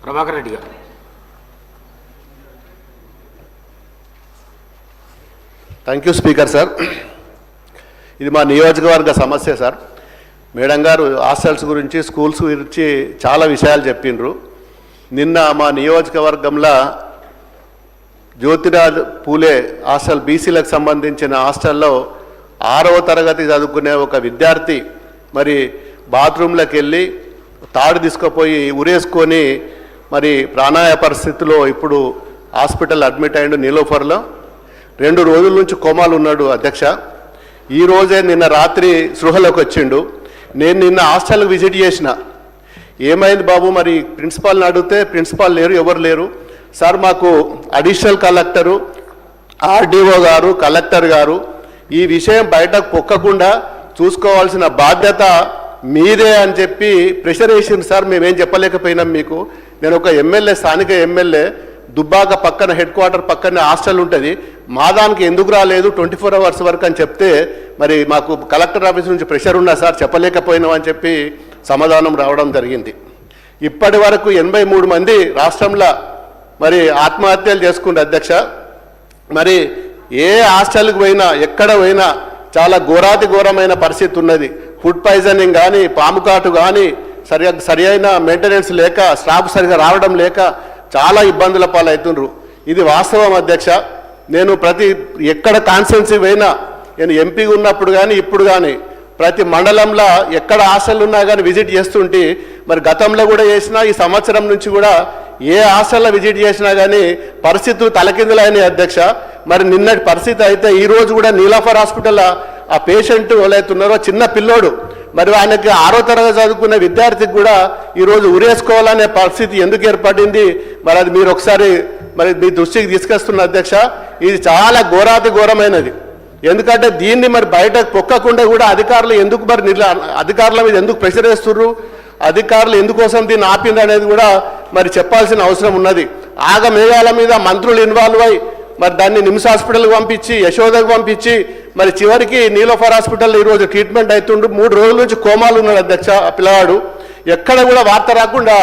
ప్రభాకర్ రెడ్డి గారు. Thank you speaker sir. ఇది మా నియోజకవర్గ సమస్య సార్. మేడం గారు హాస్టల్స్ గురించి, స్కూల్స్ గురించి చాలా విషయాలు చెప్పిండ్రు. నిన్న మా నియోజకవర్గంలో జ్యోతిరాజ్ పూలే హాస్టల్, బీసీలకు సంబంధించిన హాస్టల్లో 6వ తరగతి చదువుకునే ఒక విద్యార్థి మరి బాత్రూంలోకి వెళ్ళి తాడు తీసుకుపోయి ఉరేసుకొని మరి ప్రాణాయ పరిస్థితిలో ఇప్పుడు హాస్పిటల్ అడ్మిట్ అయ్యిండు నీలోఫర్లో. 2 రోజుల నుంచి కోమాలు ఉన్నాడు అధ్యక్ష. ఈరోజే నిన్న రాత్రి సృహలోకి వచ్చిండు. నేను నిన్న హాస్టల్కి విజిట్ చేసిన. ఏమైంది బాబు, మరి ప్రిన్సిపాల్ని అడిగితే ప్రిన్సిపాల్ లేరు, ఎవరు లేరు సార్. మాకు అడిషనల్ కలెక్టరు, ఆర్డీఓ గారు, కలెక్టర్ గారు ఈ విషయం బయటకు పొక్కకుండా చూసుకోవాల్సిన బాధ్యత మీదే అని చెప్పి ప్రెషర్ వేసింది సార్. మేమేం చెప్పలేకపోయినాం మీకు. నేను ఒక ఎమ్మెల్యే, స్థానిక ఎమ్మెల్యే, దుబ్బాక పక్కన హెడ్ క్వార్టర్ పక్కనే హాస్టల్ ఉంటుంది, మా దానికి ఎందుకు రాలేదు 24 అవర్స్ వరకు అని చెప్తే మరి మాకు కలెక్టర్ ఆఫీస్ నుంచి ప్రెషర్ ఉన్నా సార్, చెప్పలేకపోయినాం అని చెప్పి సమాధానం రావడం జరిగింది. ఇప్పటి వరకు 83 మంది రాష్ట్రంలో మరి ఆత్మహత్యలు చేసుకుంటే అధ్యక్ష. మరి ఏ హాస్టల్కి పోయినా, ఎక్కడ పోయినా చాలా ఘోరాతి ఘోరమైన పరిస్థితి ఉన్నది. ఫుడ్ పాయిజనింగ్ కానీ, పాము కాటు కానీ, సరి అయిన మెయింటెనెన్స్ లేక, స్టాఫ్ సరిగా రావడం లేక చాలా ఇబ్బందుల పాలవుతుండ్రు. ఇది వాస్తవం అధ్యక్ష. నేను ఎక్కడ కాన్స్టిట్యున్సీ పోయినా, నేను ఎంపీగా ఉన్నప్పుడు కానీ ఇప్పుడు కానీ ప్రతి మండలంలో ఎక్కడ హాస్టల్ ఉన్నా కానీ విజిట్ చేస్తుంటే, మరి గతంలో కూడా చేసినా, ఈ సంవత్సరం నుంచి కూడా ఏ హాస్టల్లో విజిట్ చేసినా కానీ పరిస్థితులు తలకిందులైనాయి అధ్యక్ష. మరి నిన్నటి పరిస్థితి అయితే ఈరోజు కూడా నీలాఫర్ హాస్పిటల్లో ఆ పేషెంట్ ఎవరైతున్నారో చిన్న పిల్లోడు, మరి ఆయనకి 6వ తరగతి చదువుకున్న విద్యార్థికి కూడా ఈరోజు ఉరేసుకోవాలనే పరిస్థితి ఎందుకు ఏర్పడింది, మరి అది మీరు ఒకసారి మరి మీ దృష్టికి తీసుకొస్తున్న అధ్యక్ష. ఇది చాలా ఘోరాతి ఘోరమైనది. ఎందుకంటే దీన్ని మరి బయటకు పొక్కకుండా కూడా అధికారులు ఎందుకు మరి అధికారుల మీద ఎందుకు ప్రెషర్ వేస్తుర్రు, అధికారులు ఎందుకోసం దీన్ని ఆపింది అనేది కూడా మరి చెప్పాల్సిన అవసరం ఉన్నది. ఆగమేఘాల మీద మంత్రులు ఇన్వాల్వ్ అయ్యి మరి దాన్ని నిమ్స్ హాస్పిటల్కి పంపించి, యశోదకు పంపించి, మరి చివరికి నీలోఫర్ హాస్పిటల్లో ఈరోజు ట్రీట్మెంట్ అవుతుండు. 3 రోజుల నుంచి కోమాలు ఉన్నాడు అధ్యక్ష ఆ పిల్లవాడు. ఎక్కడ కూడా వార్త రాకుండా